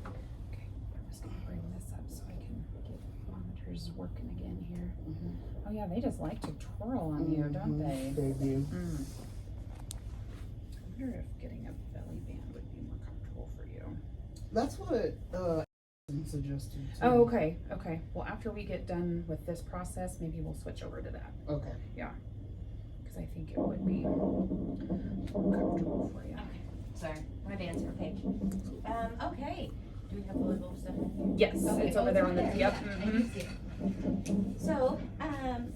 Okay, I'm just gonna bring this up so I can get monitors working again here. Oh yeah, they just like to twirl on you, don't they? They do. I wonder if getting a belly band would be more comfortable for you. That's what suggested too. Oh, okay. Well, after we get done with this process, maybe we'll switch over to that. Okay. Yeah, because I think it would be more comfortable for you. Okay, sorry, my band's her page. Okay, do we have the little stuff in here? Yes, Okay. it's over there on the, yep. Yeah, I can see it. So,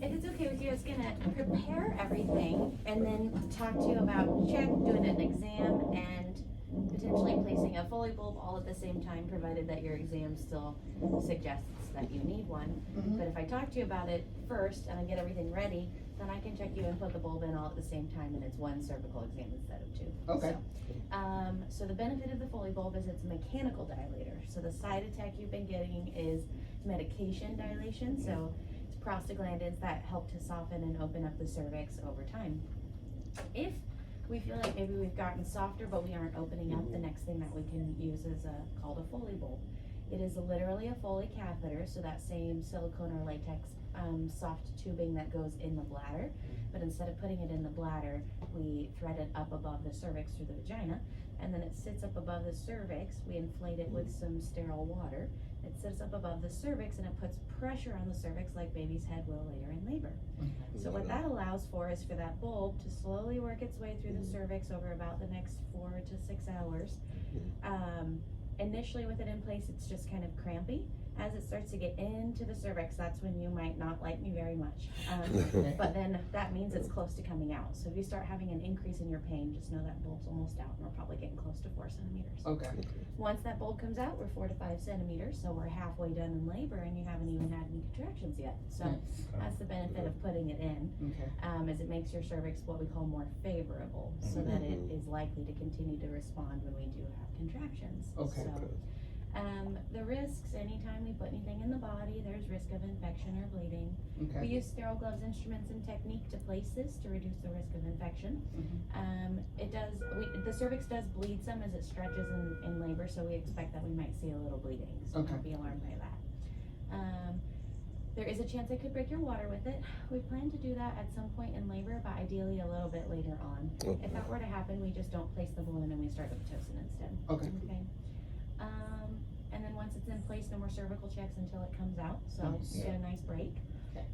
if it's okay with you, I was gonna prepare everything and then talk to you about doing an exam and potentially placing a Foley bulb all at the same time, provided that your exam still suggests that you need one. But if I talk to you about it first and I get everything ready, then I can check you and put the bulb in all at the same time, and it's one cervical exam instead of two. Okay. So the benefit of the Foley bulb is it's a mechanical dilator. So the side attack you've been getting is medication dilation. So it's prostaglandins that help to soften and open up the cervix over time. If we feel like maybe we've gotten softer but we aren't opening up, the next thing that we can use is called a Foley bulb. It is literally a Foley catheter, so that same silicone or latex soft tubing that goes in the bladder, but instead of putting it in the bladder, we thread it up above the cervix through the vagina, and then it sits up above the cervix. We inflate it with some sterile water. It sits up above the cervix and it puts pressure on the cervix like baby's head will later in labor. So what that allows for is for that bulb to slowly work its way through the cervix over about the next 4 to 6 hours. Initially with it in place, it's just kind of crampy. As it starts to get into the cervix, that's when you might not like me very much. But then that means it's close to coming out. So if you start having an increase in your pain, just know that bulb's almost out, and we're probably getting close to 4 centimeters. Okay. Once that bulb comes out, we're 4 to 5 centimeters, so we're halfway done in labor, and you haven't even had any contractions yet. So that's the benefit of putting it in, is it makes your cervix what we call more favorable, so that it is likely to continue to respond when we do have contractions. Okay. So, the risks, anytime we put anything in the body, there's risk of infection or bleeding. We use sterile gloves, instruments, and technique to place this to reduce the risk of infection. The cervix does bleed some as it stretches in labor, so we expect that we might see a little bleeding, so don't be alarmed by that. There is a chance I could break your water with it. We plan to do that at some point in labor, but ideally a little bit later on. If that were to happen, we just don't place the balloon and we start the Pitocin instead. Okay. And then once it's in place, no more cervical checks until it comes out, so you get a nice break.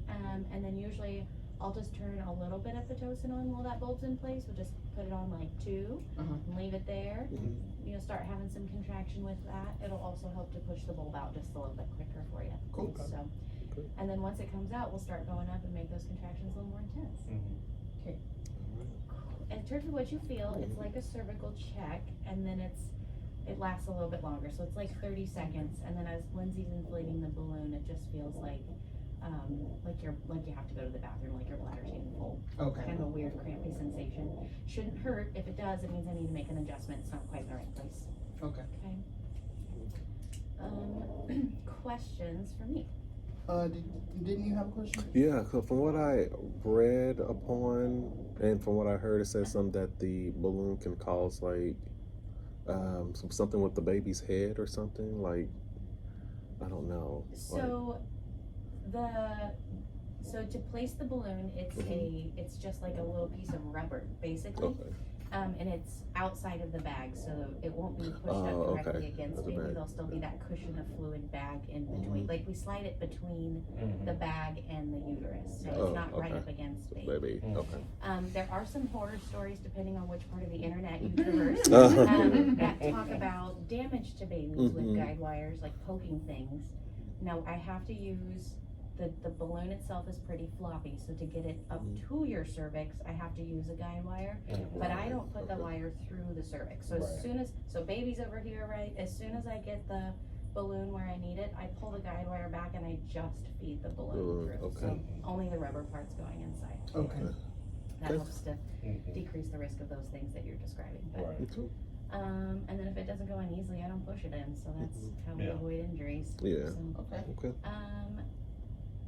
And then usually I'll just turn a little bit of Pitocin on while that bulb's in place. We'll just put it on like 2 and leave it there. You'll start having some contraction with that. It'll also help to push the bulb out just a little bit quicker for you. Cool. So, and then once it comes out, we'll start going up and make those contractions a little more intense. Okay. In terms of what you feel, it's like a cervical check, and then it lasts a little bit longer. So it's like 30 seconds, and then as Lindsay's inflating the balloon, it just feels like you have to go to the bathroom, like your bladder's getting full. Okay. Kind of a weird crampy sensation. Shouldn't hurt. If it does, it means I need to make an adjustment. It's not quite in the right place. Okay. Questions for me? Didn't you have a question? Yeah, so from what I read upon and from what I heard, it says something that the balloon can cause like something with the baby's head or something, like I don't know. So so to place the balloon, it's just like a little piece of rubber basically. And it's outside of the bag, so it won't be pushed up directly against baby. There'll still be that cushion of fluid bag in between. Like we slide it between the bag and the uterus, so it's not right up against baby. There are some horror stories, depending on which part of the internet you traverse, that talk about damage to babies with guide wires, like poking things. Now I have to use the balloon itself is pretty floppy, so to get it up to your cervix, I have to use a guide wire, but I don't put the wire through the cervix. So as soon as, baby's over here, right? As soon as I get the balloon where I need it, I pull the guide wire back and I just feed the balloon through. So only the rubber part's going inside. That helps to decrease the risk of those things that you're describing. But, and then if it doesn't go in easily, I don't push it in. So that's how we avoid injuries. So,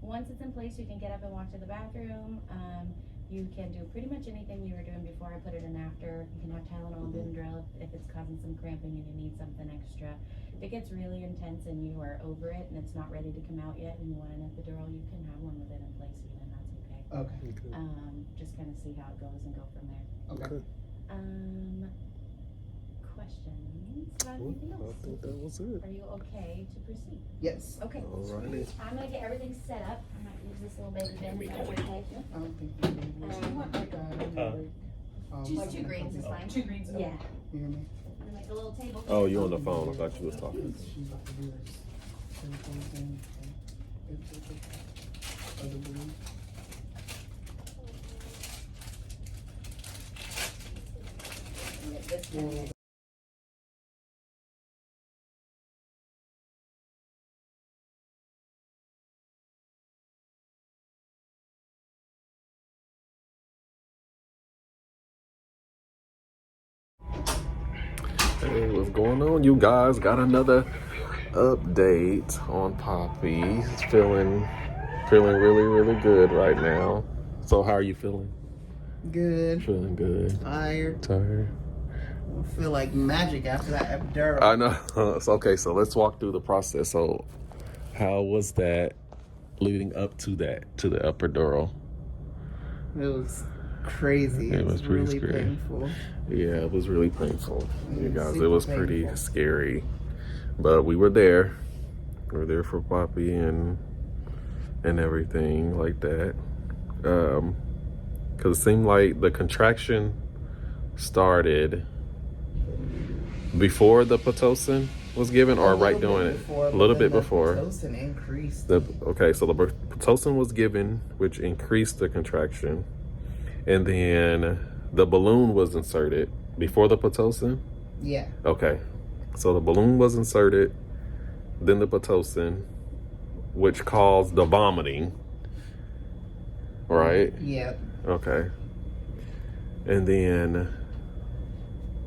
once it's in place, you can get up and walk to the bathroom. You can do pretty much anything you were doing before. I put it in after. You can have Tylenol and Benadryl if it's causing some cramping and you need something extra. If it gets really intense and you are over it and it's not ready to come out yet and you want an epidural, you can have one with it in place even. That's okay. Okay. Just kind of see how it goes and go from there. Okay. Questions about anything I else? think that was it. Are you okay to proceed? Yes. Okay. Alrighty. I'm gonna get everything set up. I might use this little baby bin. Is that okay? I don't think we need one. You want like a Just 2 greens is fine. 2 greens. Yeah. You hear me? I'm gonna make a little table. Oh, you on the phone? I thought you was talking. She's about to do this. Other balloon. Get this done. Hey, what's going on, you guys? Got another update on Poppy. He's feeling really, really good right now. So how are you feeling? Good. Feeling good. Tired. Tired. I feel like magic after that epidural. I know. It's okay, so let's walk through the process. So how was that leading up to that, to the epidural? It was crazy. It was pretty really scary. painful. Yeah, it was really painful, you guys. It Super was pretty painful. scary. But we were there. We were there for Poppy and everything like that. Because it seemed like the contraction started before the Pitocin was given, or right doing it? A little bit before. Pitocin increased. Okay, so the Pitocin was given, which increased the contraction. And then the balloon was inserted before the Pitocin? Yeah. Okay. So the balloon was inserted, then the Pitocin, which caused the vomiting. Right? Yep. Okay. And then,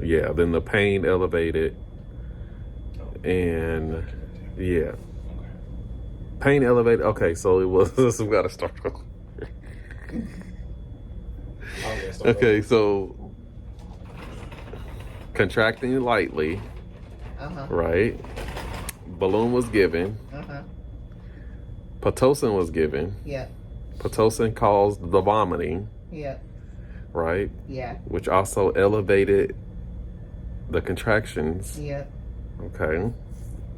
yeah, then the pain elevated. And, yeah. Pain elevated. Okay, so it was, we gotta start over. Okay, so contracting lightly, right? Balloon was given. Pitocin was given. Yeah. Pitocin caused the vomiting, Yeah. right? Yeah. Which also elevated the contractions. Yeah. Okay.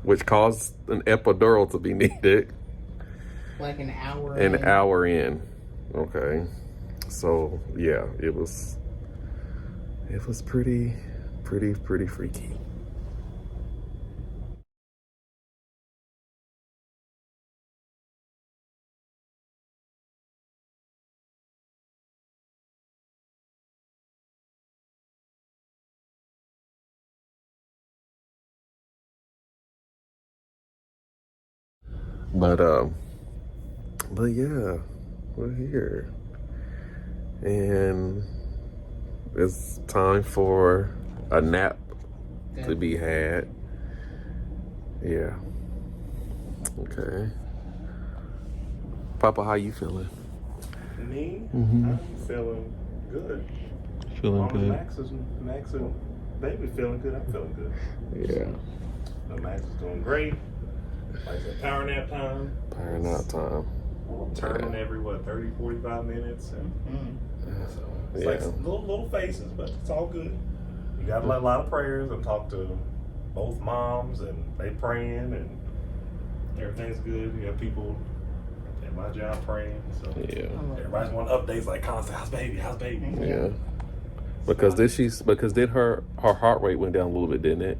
Which caused an epidural to be needed. Like an hour. An hour in. Okay. So yeah, it was pretty freaky. But yeah, we're here. And it's time for a nap to be had. Yeah. Okay. Papa, how you feeling? Me? Mm-hmm. I'm feeling good. Feeling Mama good? Max and baby feeling good. I'm feeling good. Yeah. The Max is doing great. Like I said, power nap time. Power nap time. Turning every, 30, 45 minutes. And so it's like little faces, but it's all good. You got a lot of prayers. I've talked to both moms, and they praying, and everything's good. You have people at my job praying. So Yeah. everybody's wanting updates like constant. How's baby? How's baby? Yeah. Because did her heart rate went down a little bit, didn't it?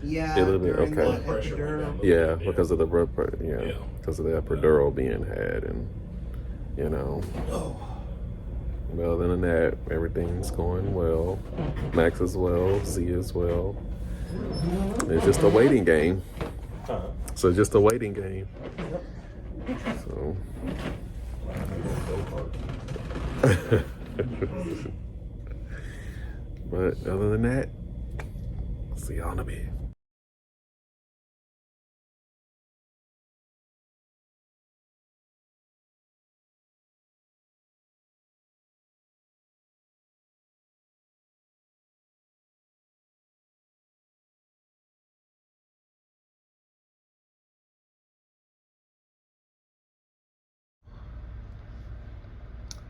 Yeah. A little bit, during okay. the Pressure went epidural. down. Yeah, because of the blood pressure. Yeah. Because of the epidural being had, and you know. Oh. Well, other than that, everything's going well. Max as well, Z as well. It's just a waiting game. So just a waiting game. So. But other than that, see y'all in a bit.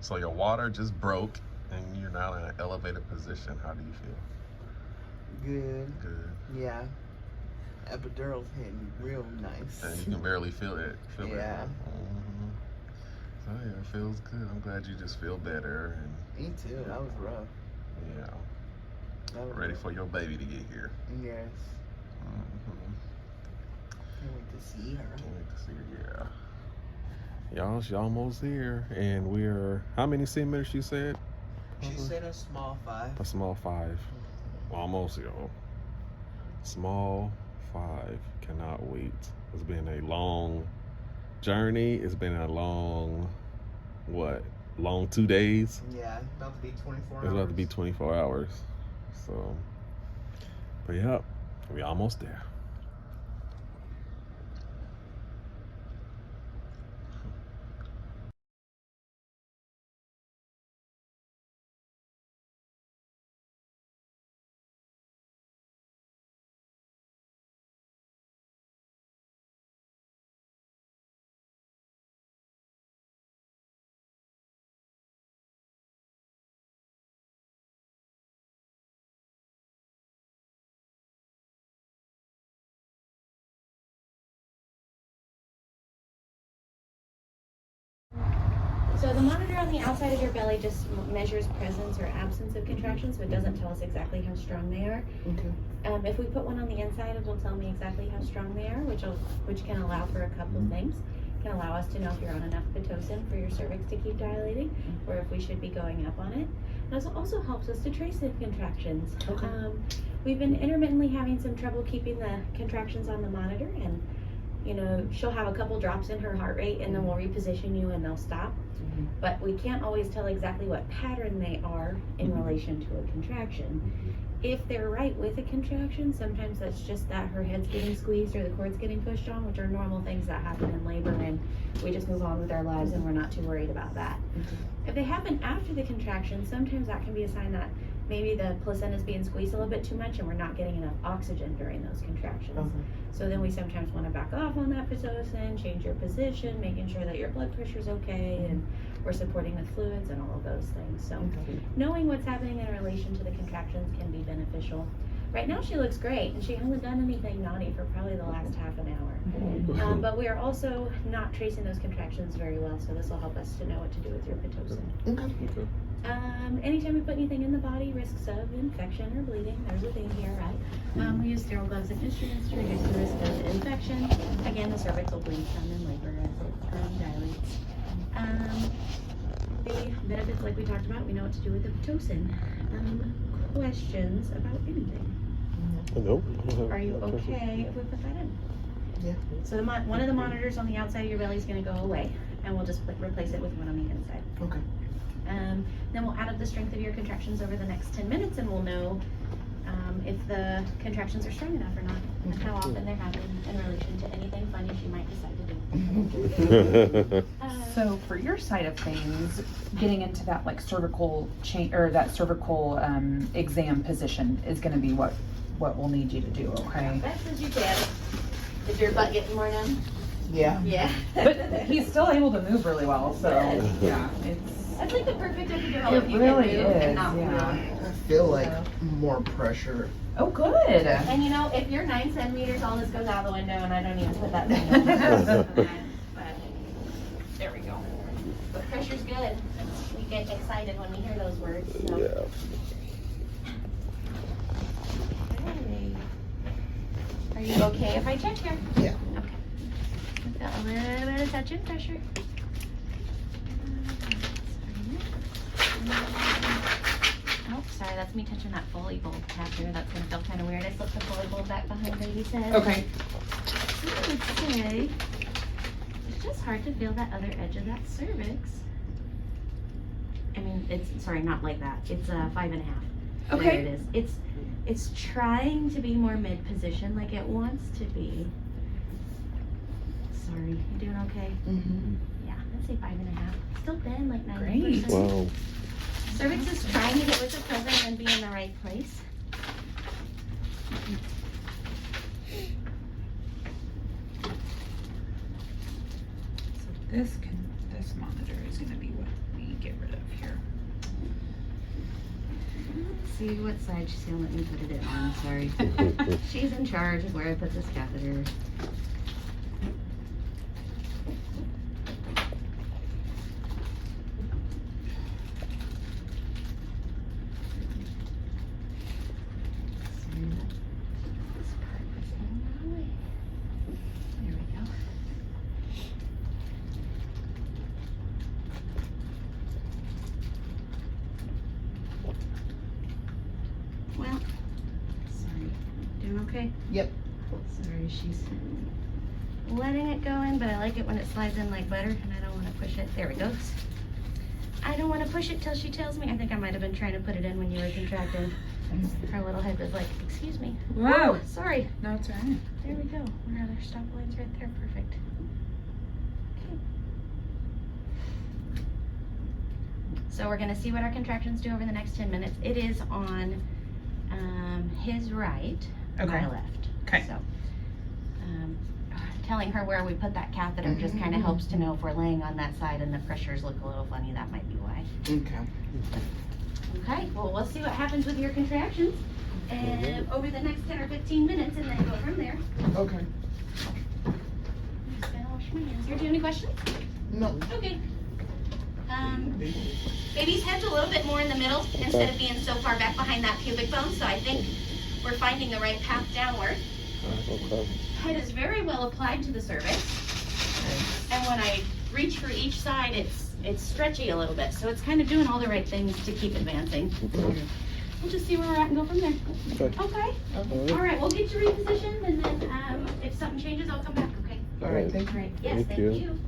So your water just broke and you're now in an elevated position. How do you feel? Good. Good. Yeah. Epidural's hitting real nice. And you can barely feel it. Yeah. Mhm. So yeah, it feels good. I'm glad you just feel better. And Me too. That was rough. yeah, That was ready rough. for your baby to get here. Yes. Mm-hmm. Can't wait to see her. Can't wait to see her. Yeah. Y'all, she almost here, and we're how many centimeters you said? She said a small 5. A small 5. Almost, y'all. Small 5. Cannot wait. It's been a long journey. It's been a long, long 2 days. Yeah, about to be 24 hours. It's about to be 24 hours. So, but yeah, we almost there. So the monitor on the outside of your belly just measures presence or absence of contractions, so it doesn't tell us exactly how strong they are. Okay. If we put one on the inside, it will tell me exactly how strong they are, which can allow for a couple of things. It can allow us to know if you're on enough Pitocin for your cervix to keep dilating, or if we should be going up on it. It also helps us to trace the contractions. Okay. We've been intermittently having some trouble keeping the contractions on the monitor, and she'll have a couple drops in her heart rate, and then we'll reposition you and they'll stop. But we can't always tell exactly what pattern they are in relation to a contraction. If they're right with a contraction, sometimes that's just that her head's getting squeezed or the cord's getting pushed on, which are normal things that happen in labor, and we just move on with our lives and we're not too worried about that. If they happen after the contraction, sometimes that can be a sign that maybe the placenta is being squeezed a little bit too much and we're not getting enough oxygen during those contractions. So then we sometimes want to back off on that Pitocin, change your position, making sure that your blood pressure is okay, and we're supporting with fluids and all of those things. So knowing what's happening in relation to the contractions can be beneficial. Right now she looks great, and she hasn't done anything naughty for probably the last half an hour. But we are also not tracing those contractions very well, so this will help us to know what to do with your Pitocin. Okay. Anytime we put anything in the body, risks of infection or bleeding, there's a thing here, right? We use sterile gloves and instruments to reduce the risk of infection. Again, the cervix will bleed some in labor as it dilates. The benefits, like we talked about, we know what to do with the Pitocin. Questions about anything? Nope. Are you okay if we put that in? Yeah. So one of the monitors on the outside of your belly is going to go away, and we'll just replace it with one on the inside. Okay. Then we'll add up the strength of your contractions over the next 10 minutes, and we'll know if the contractions are strong enough or not, and how often they're happening in relation to anything funny she might decide to do. So for your side of things, getting into that like cervical chain or that cervical exam position is going to be what we'll need you to do. Okay. Best as you can. Is your butt getting more numb? Yeah. Yeah. But he's still able to move really well. So yeah, That's like the perfect epidural. it if you really can move and is. not move. Yeah. I feel like more pressure. Oh, good. And if you're 9 centimeters, all this goes out the window, and I don't even put that thing in. But there we go. But pressure's good. We get excited when we hear those words. So. Yeah. Okay. Are you okay if I check here? Yeah. Okay. We've got a little bit of touch and pressure. Oh, sorry, that's me touching that Foley bulb tab here. That's gonna feel kind of weird. I slipped the Foley bulb back behind baby's head. Okay. I would say it's just hard to feel that other edge of that cervix. I mean, it's sorry, not like that. It's 5.5. Okay. There it is. It's trying to be more mid position like it wants to be. Sorry, you doing okay? Yeah, I'd say 5.5. Still thin, like 90%. Great. Wow. Cervix is trying to get with the present and be in the right place. So this monitor is going to be what we get rid of. see what side she's gonna let me put it in on, sorry. She's in charge of where I put this catheter. This part was in my way. There we go. Well, sorry. Doing okay? Yep. Sorry, she's letting it go in, but I like it when it slides in like butter, and I don't want to push it. There it goes. I don't want to push it till she tells me. I think I might have been trying to put it in when you were contracting. Her little head was like, excuse me. Wow. Oh, sorry. No, it's all right. There we go. Where are their stop lines right there? Perfect. Okay. So we're going to see what our contractions do over the next 10 minutes. It is on his right, Okay. my left. Okay. So telling her where we put that catheter just kind of helps to know if we're laying on that side and the pressures look a little funny. That might be why. Okay. Okay, well, we'll see what happens with your contractions and over the next 10 or 15 minutes, and then go from there. Okay. I'm just gonna wash my hands here. Do you have any questions? No. Okay. Baby's head's a little bit more in the middle instead of being so far back behind that pubic bone, so I think we're finding the right path downward. Okay. Head is very well applied to the cervix, and when I reach for each side, it's stretchy a little bit, so it's kind of doing all the right things to keep advancing. Okay. We'll just see where we're at and go from there. Okay. Okay. All right, we'll get you repositioned, and then if something changes, I'll come back. Okay. All right, thank All you. right. Yes, Thank thank you. you.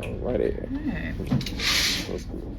Alrighty. Okay. Let's go.